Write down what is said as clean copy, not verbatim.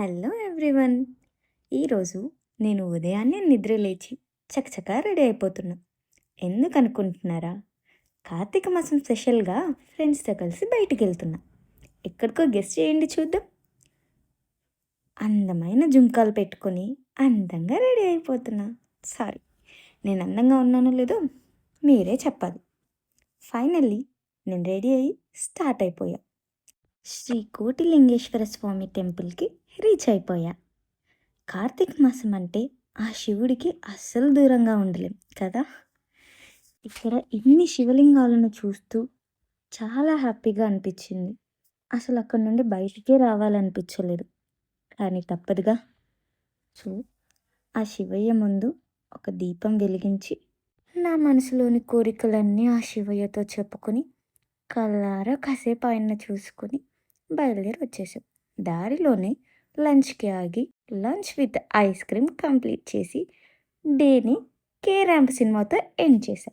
Hello everyone. ఈరోజు నేను ఉదయాన్నే నిద్ర లేచి చకచకా రెడీ అయిపోతున్నా. ఎందుకు అనుకుంటున్నారా? కార్తీక మాసం స్పెషల్గా ఫ్రెండ్స్తో కలిసి బయటికి వెళ్తున్నా. ఎక్కడికో గెస్ట్ చేయండి చూద్దాం. అందమైన జుంకాలు పెట్టుకొని అందంగా రెడీ అయిపోతున్నా. సారీ, నేను అందంగా ఉన్నానో లేదో మీరే చెప్పాలి. ఫైనల్లీ నేను రెడీ అయ్యి స్టార్ట్ అయిపోయా. శ్రీ కోటిలింగేశ్వర స్వామి టెంపుల్కి రీచ్ అయిపోయా. కార్తీక మాసం అంటే ఆ శివుడికి అస్సలు దూరంగా ఉండలేం కదా. ఇక్కడ ఇన్ని శివలింగాలను చూస్తూ చాలా హ్యాపీగా అనిపించింది. అసలు అక్కడ నుండి బయటికే రావాలనిపించలేదు, కానీ తప్పదుగా. సో ఆ శివయ్య ముందు ఒక దీపం వెలిగించి నా మనసులోని కోరికలన్నీ ఆ శివయ్యతో చెప్పుకొని కళ్ళారా కాసేపు ఆయన్ని చూసుకొని బయలుదేరి వచ్చేసాం. దారిలోనే లంచ్కి ఆగి lunch with ice cream complete చేసి డేని కే ర్యాంప్ సినిమాతో ఎండ్ చేశా.